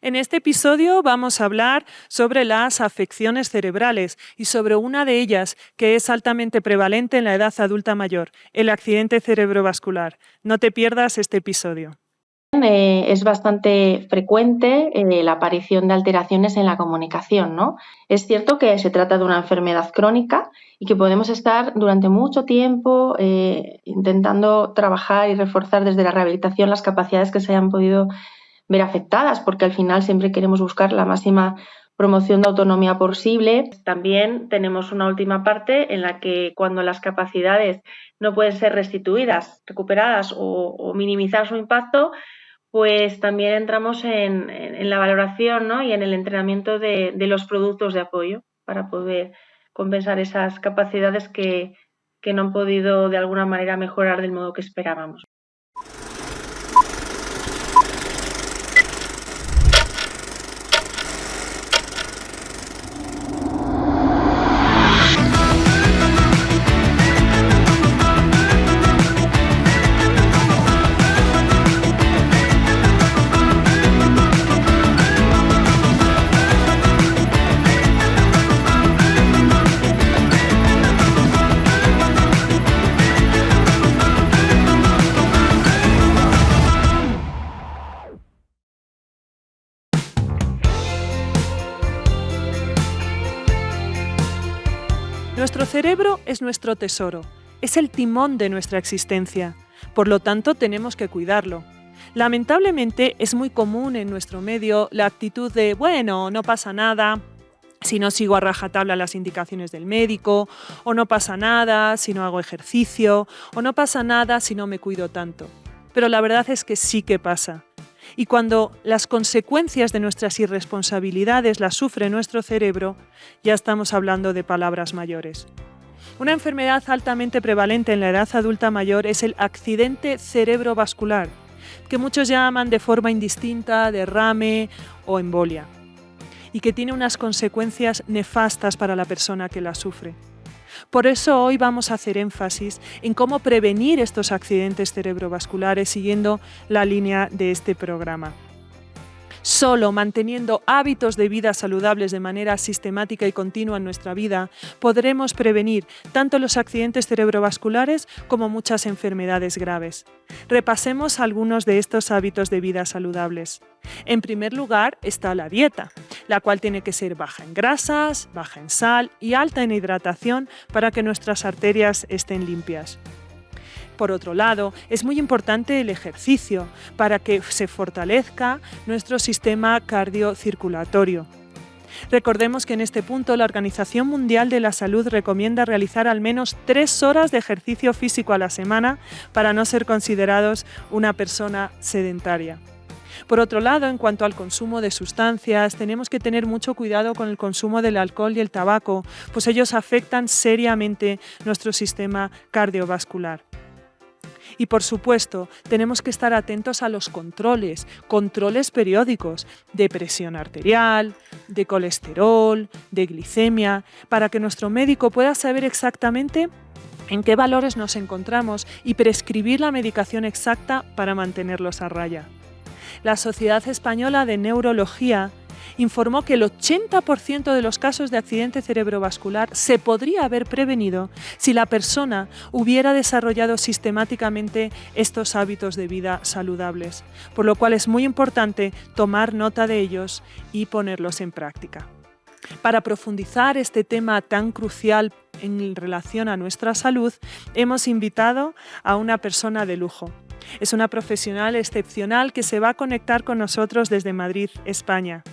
En este episodio vamos a hablar sobre las afecciones cerebrales y sobre una de ellas que es altamente prevalente en la edad adulta mayor, el accidente cerebrovascular. No te pierdas este episodio. Es bastante frecuente la aparición de alteraciones en la comunicación, ¿no? Es cierto que se trata de una enfermedad crónica y que podemos estar durante mucho tiempo intentando trabajar y reforzar desde la rehabilitación las capacidades que se hayan podido ver afectadas, porque al final siempre queremos buscar la máxima promoción de autonomía posible. También tenemos una última parte en la que cuando las capacidades no pueden ser restituidas, recuperadas o minimizar su impacto, pues también entramos en la valoración, ¿no? Y en el entrenamiento de los productos de apoyo para poder compensar esas capacidades que no han podido de alguna manera mejorar del modo que esperábamos. Nuestro cerebro es nuestro tesoro, es el timón de nuestra existencia, por lo tanto tenemos que cuidarlo. Lamentablemente es muy común en nuestro medio la actitud de bueno, no pasa nada si no sigo a rajatabla las indicaciones del médico, o no pasa nada si no hago ejercicio, o no pasa nada si no me cuido tanto. Pero la verdad es que sí que pasa. Y cuando las consecuencias de nuestras irresponsabilidades las sufre nuestro cerebro, ya estamos hablando de palabras mayores. Una enfermedad altamente prevalente en la edad adulta mayor es el accidente cerebrovascular, que muchos llaman de forma indistinta derrame o embolia, y que tiene unas consecuencias nefastas para la persona que la sufre. Por eso hoy vamos a hacer énfasis en cómo prevenir estos accidentes cerebrovasculares siguiendo la línea de este programa. Solo manteniendo hábitos de vida saludables de manera sistemática y continua en nuestra vida, podremos prevenir tanto los accidentes cerebrovasculares como muchas enfermedades graves. Repasemos algunos de estos hábitos de vida saludables. En primer lugar está la dieta, la cual tiene que ser baja en grasas, baja en sal y alta en hidratación para que nuestras arterias estén limpias. Por otro lado, es muy importante el ejercicio para que se fortalezca nuestro sistema cardiocirculatorio. Recordemos que en este punto la Organización Mundial de la Salud recomienda realizar al menos 3 horas de ejercicio físico a la semana para no ser considerados una persona sedentaria. Por otro lado, en cuanto al consumo de sustancias, tenemos que tener mucho cuidado con el consumo del alcohol y el tabaco, pues ellos afectan seriamente nuestro sistema cardiovascular. Y por supuesto, tenemos que estar atentos a los controles periódicos de presión arterial, de colesterol, de glicemia, para que nuestro médico pueda saber exactamente en qué valores nos encontramos y prescribir la medicación exacta para mantenerlos a raya. La Sociedad Española de Neurología informó que el 80% de los casos de accidente cerebrovascular se podría haber prevenido si la persona hubiera desarrollado sistemáticamente estos hábitos de vida saludables, por lo cual es muy importante tomar nota de ellos y ponerlos en práctica. Para profundizar este tema tan crucial en relación a nuestra salud, hemos invitado a una persona de lujo. Es una profesional excepcional que se va a conectar con nosotros desde Madrid, España.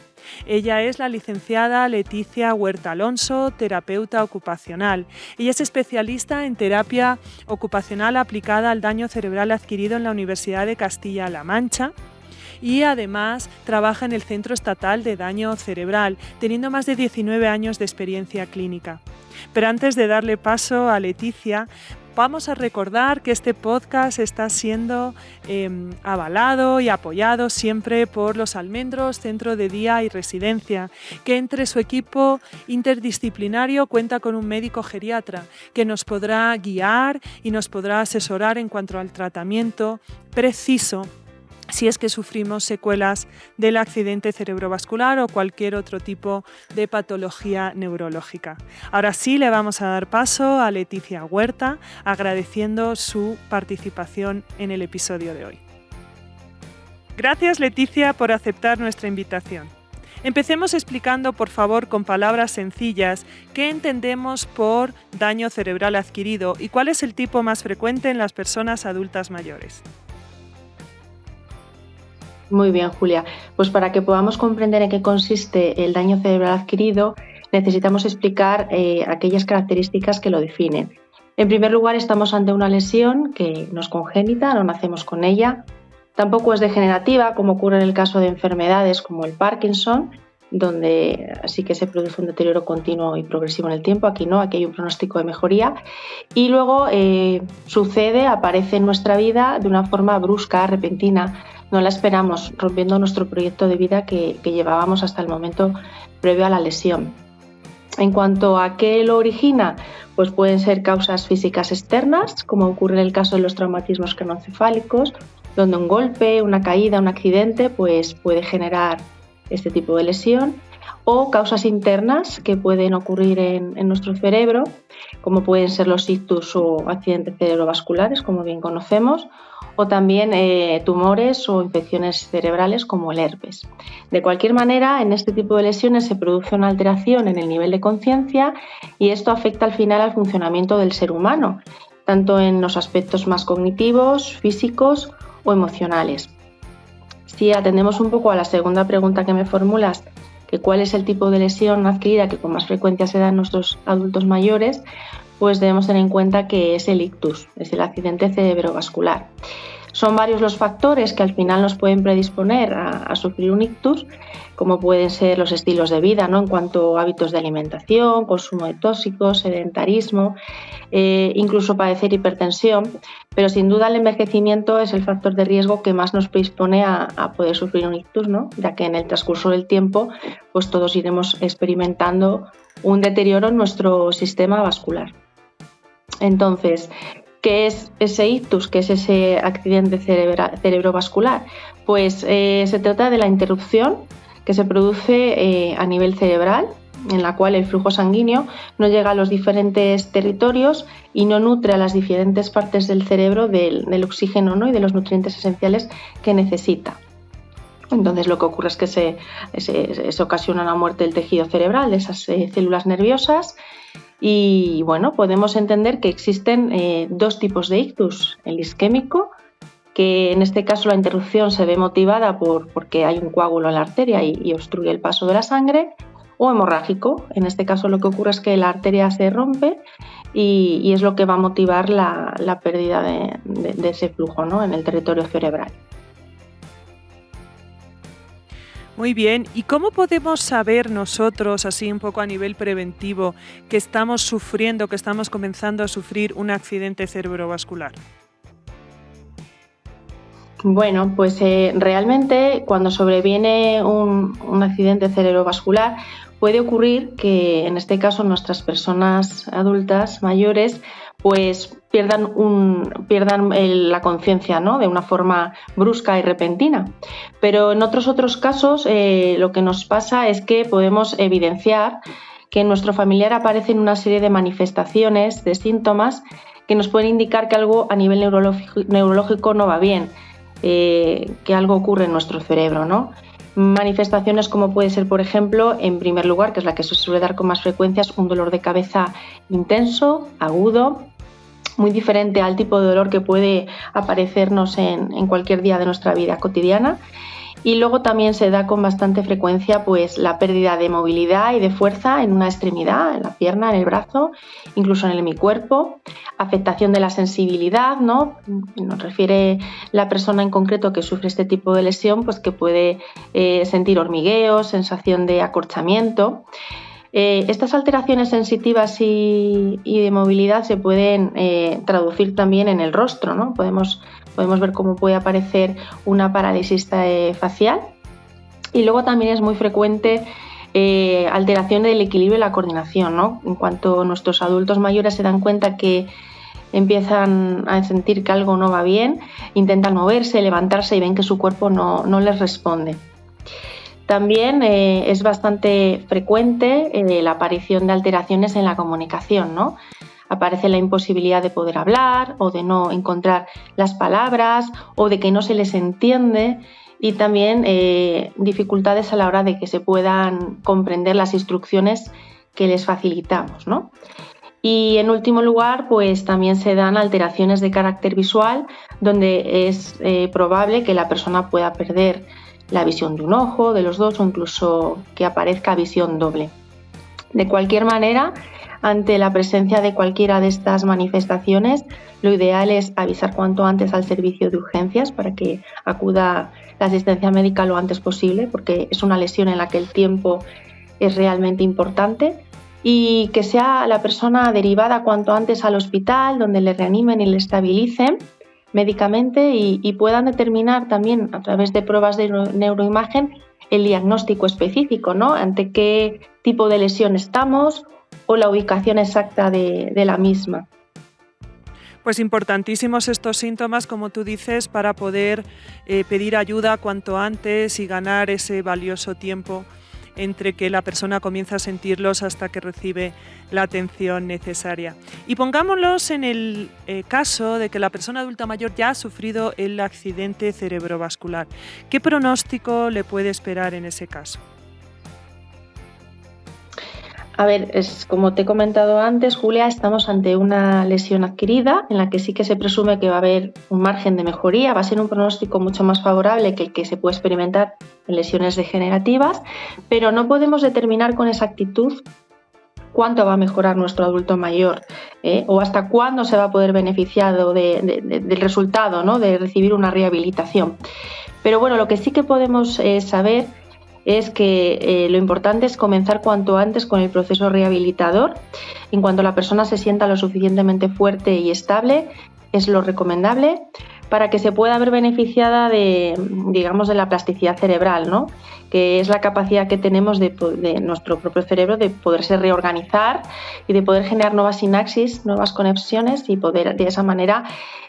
Ella es la licenciada Leticia Huerta Alonso, terapeuta ocupacional. Ella es especialista en terapia ocupacional aplicada al daño cerebral adquirido en la Universidad de Castilla-La Mancha y además trabaja en el Centro Estatal de Daño Cerebral, teniendo más de 19 años de experiencia clínica. Pero antes de darle paso a Leticia, vamos a recordar que este podcast está siendo avalado y apoyado siempre por Los Almendros, Centro de Día y Residencia, que entre su equipo interdisciplinario cuenta con un médico geriatra que nos podrá guiar y nos podrá asesorar en cuanto al tratamiento preciso si es que sufrimos secuelas del accidente cerebrovascular o cualquier otro tipo de patología neurológica. Ahora sí le vamos a dar paso a Leticia Huerta, agradeciendo su participación en el episodio de hoy. Gracias, Leticia, por aceptar nuestra invitación. Empecemos explicando, por favor, con palabras sencillas, qué entendemos por daño cerebral adquirido y cuál es el tipo más frecuente en las personas adultas mayores. Muy bien, Julia. Pues para que podamos comprender en qué consiste el daño cerebral adquirido, necesitamos explicar aquellas características que lo definen. En primer lugar, estamos ante una lesión que no es congénita, no nacemos con ella. Tampoco es degenerativa, como ocurre en el caso de enfermedades como el Parkinson, donde sí que se produce un deterioro continuo y progresivo en el tiempo. Aquí no, aquí hay un pronóstico de mejoría. Y luego aparece en nuestra vida de una forma brusca, repentina. No la esperamos, rompiendo nuestro proyecto de vida que llevábamos hasta el momento previo a la lesión. En cuanto a qué lo origina, pues pueden ser causas físicas externas, como ocurre en el caso de los traumatismos craneoencefálicos, donde un golpe, una caída, un accidente pues puede generar este tipo de lesión, o causas internas que pueden ocurrir en nuestro cerebro, como pueden ser los ictus o accidentes cerebrovasculares, como bien conocemos, o también tumores o infecciones cerebrales como el herpes. De cualquier manera, en este tipo de lesiones se produce una alteración en el nivel de conciencia y esto afecta al final al funcionamiento del ser humano, tanto en los aspectos más cognitivos, físicos o emocionales. Si atendemos un poco a la segunda pregunta que me formulas, que cuál es el tipo de lesión adquirida que con más frecuencia se da en nuestros adultos mayores, pues debemos tener en cuenta que es el ictus, es el accidente cerebrovascular. Son varios los factores que al final nos pueden predisponer a sufrir un ictus, como pueden ser los estilos de vida, ¿no? En cuanto a hábitos de alimentación, consumo de tóxicos, sedentarismo, incluso padecer hipertensión, pero sin duda el envejecimiento es el factor de riesgo que más nos predispone a poder sufrir un ictus, ¿no? Ya que en el transcurso del tiempo pues todos iremos experimentando un deterioro en nuestro sistema vascular. Entonces, ¿qué es ese ictus? ¿Qué es ese accidente cerebrovascular? Pues se trata de la interrupción que se produce a nivel cerebral, en la cual el flujo sanguíneo no llega a los diferentes territorios y no nutre a las diferentes partes del cerebro del oxígeno, ¿no? Y de los nutrientes esenciales que necesita. Entonces lo que ocurre es que se ocasiona una muerte del tejido cerebral, de esas células nerviosas. Y bueno, podemos entender que existen dos tipos de ictus, el isquémico, que en este caso la interrupción se ve motivada porque hay un coágulo en la arteria y obstruye el paso de la sangre, o hemorrágico, en este caso lo que ocurre es que la arteria se rompe y es lo que va a motivar la pérdida de ese flujo, ¿no? En el territorio cerebral. Muy bien, ¿y cómo podemos saber nosotros, así un poco a nivel preventivo, que estamos sufriendo, que estamos comenzando a sufrir un accidente cerebrovascular? Bueno, pues realmente cuando sobreviene un accidente cerebrovascular puede ocurrir que en este caso nuestras personas adultas mayores pues pierdan la conciencia, ¿no? De una forma brusca y repentina. Pero en otros casos lo que nos pasa es que podemos evidenciar que en nuestro familiar aparecen una serie de manifestaciones, de síntomas que nos pueden indicar que algo a nivel neurológico no va bien, que algo ocurre en nuestro cerebro, ¿no? Manifestaciones como puede ser, por ejemplo, en primer lugar, que es la que se suele dar con más frecuencia, es un dolor de cabeza intenso, agudo, muy diferente al tipo de dolor que puede aparecernos en cualquier día de nuestra vida cotidiana. Y luego también se da con bastante frecuencia pues la pérdida de movilidad y de fuerza en una extremidad, en la pierna, en el brazo, incluso en el hemicuerpo, afectación de la sensibilidad, ¿no? Nos refiere la persona en concreto que sufre este tipo de lesión, pues que puede sentir hormigueo, sensación de acorchamiento. Estas alteraciones sensitivas y de movilidad se pueden traducir también en el rostro, ¿no? Podemos ver cómo puede aparecer una parálisis facial y luego también es muy frecuente alteración del equilibrio y la coordinación, ¿no? En cuanto nuestros adultos mayores se dan cuenta que empiezan a sentir que algo no va bien, intentan moverse, levantarse y ven que su cuerpo no les responde. También es bastante frecuente la aparición de alteraciones en la comunicación, ¿no? Aparece la imposibilidad de poder hablar o de no encontrar las palabras o de que no se les entiende, y también dificultades a la hora de que se puedan comprender las instrucciones que les facilitamos, ¿no? Y en último lugar, pues también se dan alteraciones de carácter visual, donde es probable que la persona pueda perder la visión de un ojo, de los dos, o incluso que aparezca visión doble. De cualquier manera, ante la presencia de cualquiera de estas manifestaciones, lo ideal es avisar cuanto antes al servicio de urgencias para que acuda la asistencia médica lo antes posible, porque es una lesión en la que el tiempo es realmente importante, y que sea la persona derivada cuanto antes al hospital, donde le reanimen y le estabilicen médicamente y puedan determinar también a través de pruebas de neuroimagen el diagnóstico específico, ¿no? Ante qué tipo de lesión estamos o la ubicación exacta de la misma. Pues importantísimos estos síntomas, como tú dices, para poder pedir ayuda cuanto antes y ganar ese valioso tiempo entre que la persona comienza a sentirlos hasta que recibe la atención necesaria. Y pongámoslos en el caso de que la persona adulta mayor ya ha sufrido el accidente cerebrovascular. ¿Qué pronóstico le puede esperar en ese caso? A ver, como te he comentado antes, Julia, estamos ante una lesión adquirida en la que sí que se presume que va a haber un margen de mejoría, va a ser un pronóstico mucho más favorable que el que se puede experimentar en lesiones degenerativas, pero no podemos determinar con exactitud cuánto va a mejorar nuestro adulto mayor o hasta cuándo se va a poder beneficiar del resultado, ¿no?, de recibir una rehabilitación. Pero bueno, lo que sí que podemos saber es que lo importante es comenzar cuanto antes con el proceso rehabilitador. En cuanto la persona se sienta lo suficientemente fuerte y estable, es lo recomendable para que se pueda ver beneficiada de la plasticidad cerebral, ¿no?, que es la capacidad que tenemos de nuestro propio cerebro de poderse reorganizar y de poder generar nuevas sinapsis, nuevas conexiones y poder de esa manera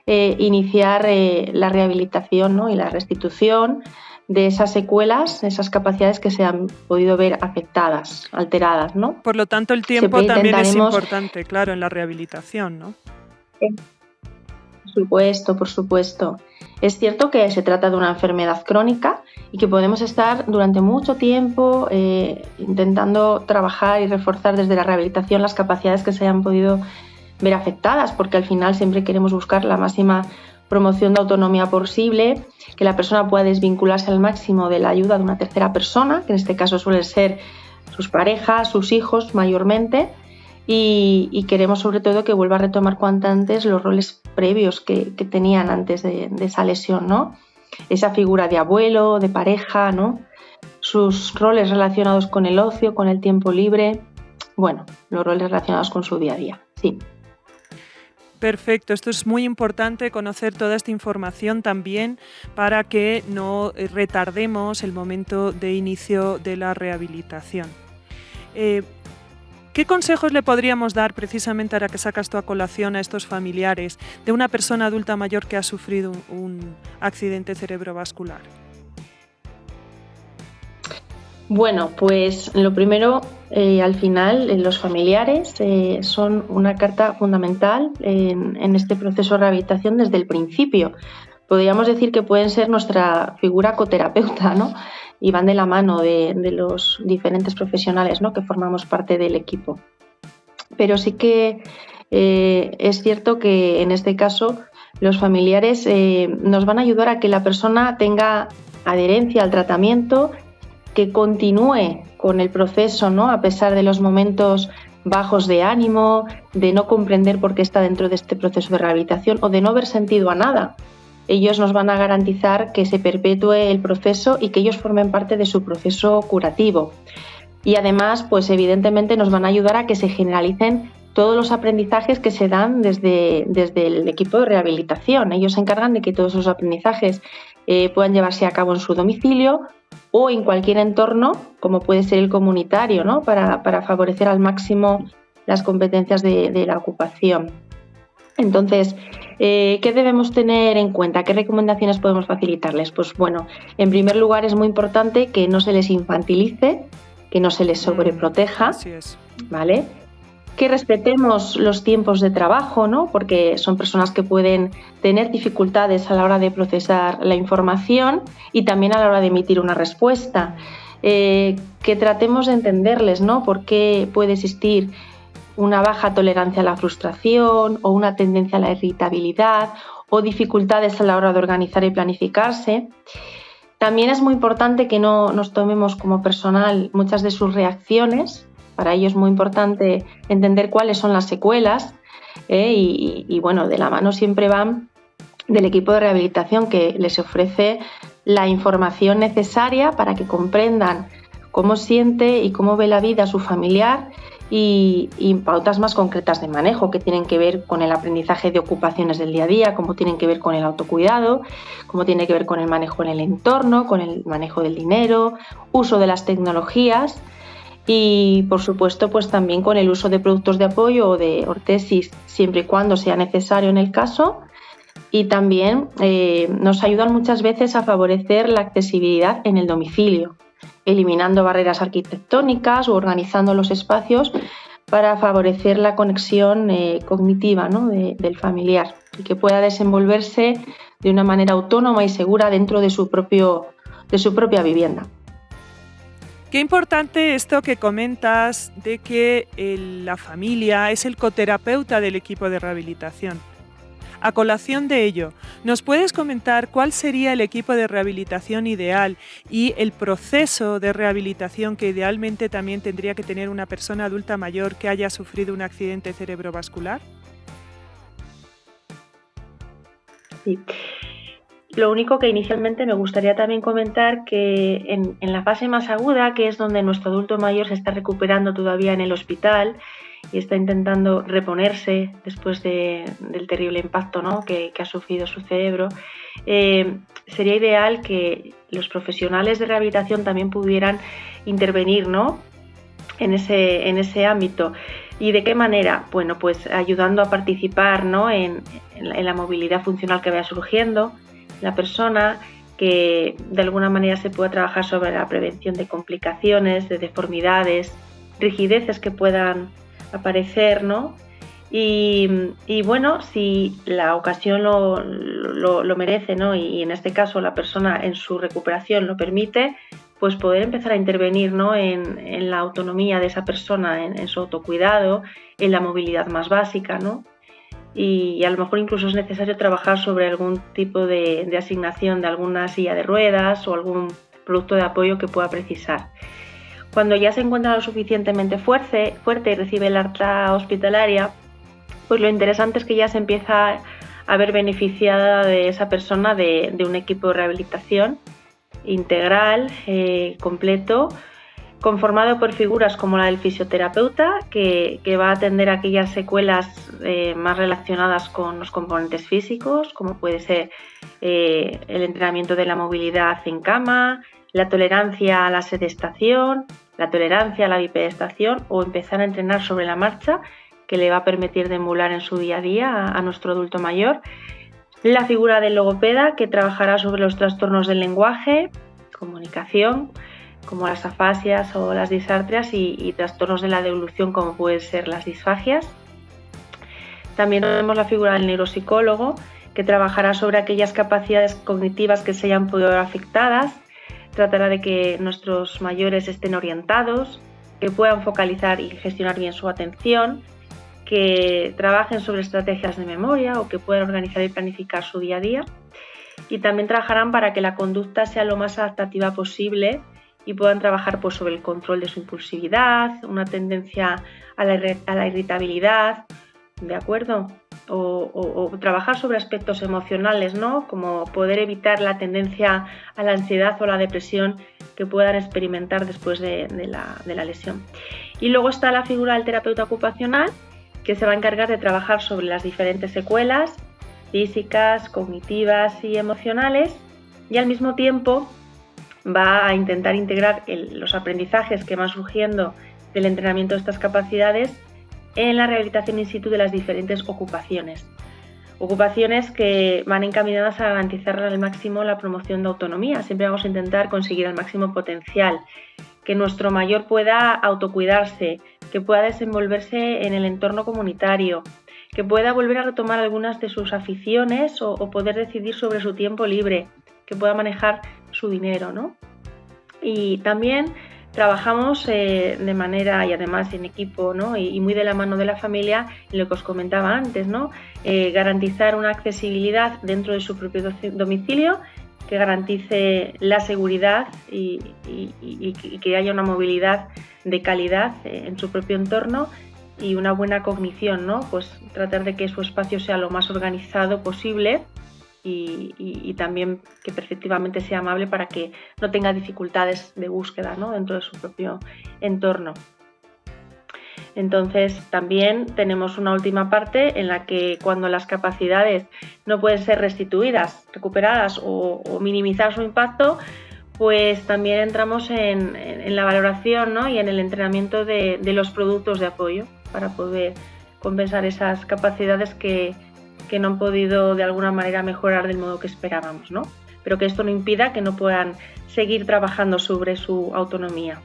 iniciar la rehabilitación, ¿no?, y la restitución de esas secuelas, esas capacidades que se han podido ver afectadas, alteradas, ¿no? Por lo tanto, el tiempo también es importante, claro, en la rehabilitación, ¿no? Por supuesto. Es cierto que se trata de una enfermedad crónica y que podemos estar durante mucho tiempo intentando trabajar y reforzar desde la rehabilitación las capacidades que se hayan podido ver afectadas, porque al final siempre queremos buscar la máxima promoción de autonomía posible, que la persona pueda desvincularse al máximo de la ayuda de una tercera persona, que en este caso suelen ser sus parejas, sus hijos mayormente, y queremos sobre todo que vuelva a retomar cuanto antes los roles previos que tenían antes de esa lesión, ¿no? Esa figura de abuelo, de pareja, ¿no?, sus roles relacionados con el ocio, con el tiempo libre, bueno, los roles relacionados con su día a día, sí. Perfecto, esto es muy importante conocer toda esta información también para que no retardemos el momento de inicio de la rehabilitación. ¿Qué consejos le podríamos dar precisamente ahora que sacas tú a colación a estos familiares de una persona adulta mayor que ha sufrido un accidente cerebrovascular? Bueno, pues lo primero, al final, los familiares son una carta fundamental en este proceso de rehabilitación desde el principio. Podríamos decir que pueden ser nuestra figura coterapeuta, ¿no?, y van de la mano de los diferentes profesionales, ¿no?, que formamos parte del equipo. Pero sí que es cierto que en este caso los familiares nos van a ayudar a que la persona tenga adherencia al tratamiento, que continúe con el proceso, ¿no?, a pesar de los momentos bajos de ánimo, de no comprender por qué está dentro de este proceso de rehabilitación o de no haber sentido a nada. Ellos nos van a garantizar que se perpetúe el proceso y que ellos formen parte de su proceso curativo. Y además, pues evidentemente nos van a ayudar a que se generalicen todos los aprendizajes que se dan desde el equipo de rehabilitación. Ellos se encargan de que todos esos aprendizajes puedan llevarse a cabo en su domicilio o en cualquier entorno, como puede ser el comunitario, ¿no?, para favorecer al máximo las competencias de la ocupación. Entonces, ¿qué debemos tener en cuenta? ¿Qué recomendaciones podemos facilitarles? Pues bueno, en primer lugar es muy importante que no se les infantilice, que no se les sobreproteja, Así es. ¿vale? Que respetemos los tiempos de trabajo, ¿no? Porque son personas que pueden tener dificultades a la hora de procesar la información y también a la hora de emitir una respuesta. Que tratemos de entenderles, ¿no? Por qué puede existir una baja tolerancia a la frustración o una tendencia a la irritabilidad o dificultades a la hora de organizar y planificarse. También es muy importante que no nos tomemos como personal muchas de sus reacciones. Para ello es muy importante entender cuáles son las secuelas y bueno, de la mano siempre van del equipo de rehabilitación que les ofrece la información necesaria para que comprendan cómo siente y cómo ve la vida su familiar y pautas más concretas de manejo que tienen que ver con el aprendizaje de ocupaciones del día a día, cómo tienen que ver con el autocuidado, cómo tiene que ver con el manejo en el entorno, con el manejo del dinero, uso de las tecnologías y, por supuesto, pues también con el uso de productos de apoyo o de ortesis, siempre y cuando sea necesario en el caso. Y también nos ayudan muchas veces a favorecer la accesibilidad en el domicilio, eliminando barreras arquitectónicas o organizando los espacios para favorecer la conexión cognitiva, ¿no? del familiar y que pueda desenvolverse de una manera autónoma y segura dentro de su propia vivienda. Qué importante esto que comentas de que la familia es el coterapeuta del equipo de rehabilitación. A colación de ello, ¿nos puedes comentar cuál sería el equipo de rehabilitación ideal y el proceso de rehabilitación que idealmente también tendría que tener una persona adulta mayor que haya sufrido un accidente cerebrovascular? Sí. Lo único que inicialmente me gustaría también comentar que en la fase más aguda, que es donde nuestro adulto mayor se está recuperando todavía en el hospital y está intentando reponerse después del terrible impacto, ¿no? que ha sufrido su cerebro, sería ideal que los profesionales de rehabilitación también pudieran intervenir, ¿no? en ese ámbito. ¿Y de qué manera? Bueno, pues ayudando a participar, ¿no? en la movilidad funcional que vaya surgiendo la persona, que de alguna manera se pueda trabajar sobre la prevención de complicaciones, de deformidades, rigideces que puedan aparecer, ¿no? Y bueno, si la ocasión lo merece, ¿no? Y en este caso la persona en su recuperación lo permite, pues poder empezar a intervenir, ¿no? en la autonomía de esa persona, en su autocuidado, en la movilidad más básica, ¿no? Y a lo mejor incluso es necesario trabajar sobre algún tipo de asignación de alguna silla de ruedas o algún producto de apoyo que pueda precisar. Cuando ya se encuentra lo suficientemente fuerte y recibe el alta hospitalaria, pues lo interesante es que ya se empieza a ver beneficiada de esa persona de un equipo de rehabilitación integral, completo, conformado por figuras como la del fisioterapeuta, que va a atender aquellas secuelas más relacionadas con los componentes físicos, como puede ser el entrenamiento de la movilidad en cama, la tolerancia a la sedestación, la tolerancia a la bipedestación o empezar a entrenar sobre la marcha, que le va a permitir deambular en su día a día a nuestro adulto mayor. La figura del logopeda, que trabajará sobre los trastornos del lenguaje, comunicación, como las afasias o las disartrias y trastornos de la devolución como pueden ser las disfagias. También tenemos la figura del neuropsicólogo, que trabajará sobre aquellas capacidades cognitivas que se hayan podido ver afectadas, tratará de que nuestros mayores estén orientados, que puedan focalizar y gestionar bien su atención, que trabajen sobre estrategias de memoria o que puedan organizar y planificar su día a día. Y también trabajarán para que la conducta sea lo más adaptativa posible y puedan trabajar pues, sobre el control de su impulsividad, una tendencia a la irritabilidad, ¿de acuerdo? O trabajar sobre aspectos emocionales, ¿no? Como poder evitar la tendencia a la ansiedad o la depresión que puedan experimentar después de la lesión. Y luego está la figura del terapeuta ocupacional, que se va a encargar de trabajar sobre las diferentes secuelas físicas, cognitivas y emocionales, y al mismo tiempo va a intentar integrar los aprendizajes que van surgiendo del entrenamiento de estas capacidades en la rehabilitación in situ de las diferentes ocupaciones. Ocupaciones que van encaminadas a garantizar al máximo la promoción de autonomía. Siempre vamos a intentar conseguir el máximo potencial, que nuestro mayor pueda autocuidarse, que pueda desenvolverse en el entorno comunitario, que pueda volver a retomar algunas de sus aficiones o poder decidir sobre su tiempo libre, que pueda manejar su dinero, ¿no? Y también trabajamos de manera y además en equipo, ¿no? y muy de la mano de la familia, en lo que os comentaba antes, ¿no? Garantizar una accesibilidad dentro de su propio domicilio, que garantice la seguridad y que haya una movilidad de calidad en su propio entorno y una buena cognición, ¿no? Pues tratar de que su espacio sea lo más organizado posible y también que perceptivamente sea amable para que no tenga dificultades de búsqueda, ¿no? Dentro de su propio entorno. Entonces también tenemos una última parte en la que cuando las capacidades no pueden ser restituidas, recuperadas o minimizar su impacto, pues también entramos en la valoración, ¿no? Y en el entrenamiento de los productos de apoyo para poder compensar esas capacidades que no han podido de alguna manera mejorar del modo que esperábamos, ¿no? Pero que esto no impida que no puedan seguir trabajando sobre su autonomía.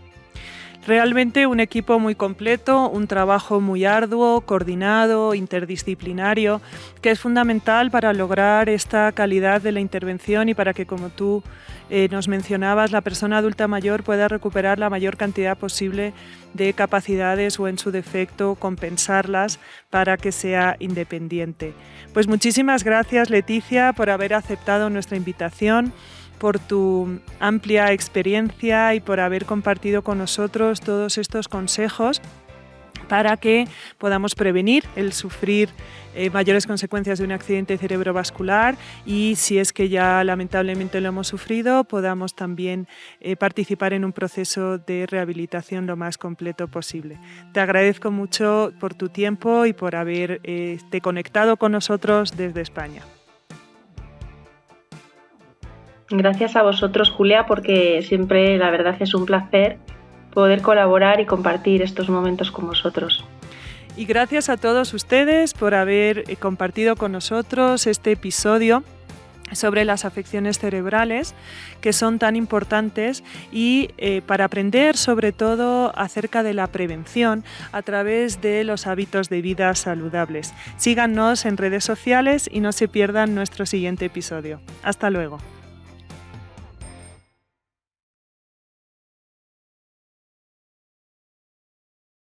Realmente un equipo muy completo, un trabajo muy arduo, coordinado, interdisciplinario, que es fundamental para lograr esta calidad de la intervención y para que, como tú nos mencionabas, la persona adulta mayor pueda recuperar la mayor cantidad posible de capacidades o, en su defecto, compensarlas para que sea independiente. Pues muchísimas gracias, Leticia, por haber aceptado nuestra invitación, por tu amplia experiencia y por haber compartido con nosotros todos estos consejos para que podamos prevenir el sufrir mayores consecuencias de un accidente cerebrovascular y, si es que ya lamentablemente lo hemos sufrido, podamos también participar en un proceso de rehabilitación lo más completo posible. Te agradezco mucho por tu tiempo y por haberte conectado con nosotros desde España. Gracias a vosotros, Julia, porque siempre la verdad es un placer poder colaborar y compartir estos momentos con vosotros. Y gracias a todos ustedes por haber compartido con nosotros este episodio sobre las afecciones cerebrales, que son tan importantes, y para aprender sobre todo acerca de la prevención a través de los hábitos de vida saludables. Síganos en redes sociales y no se pierdan nuestro siguiente episodio. Hasta luego.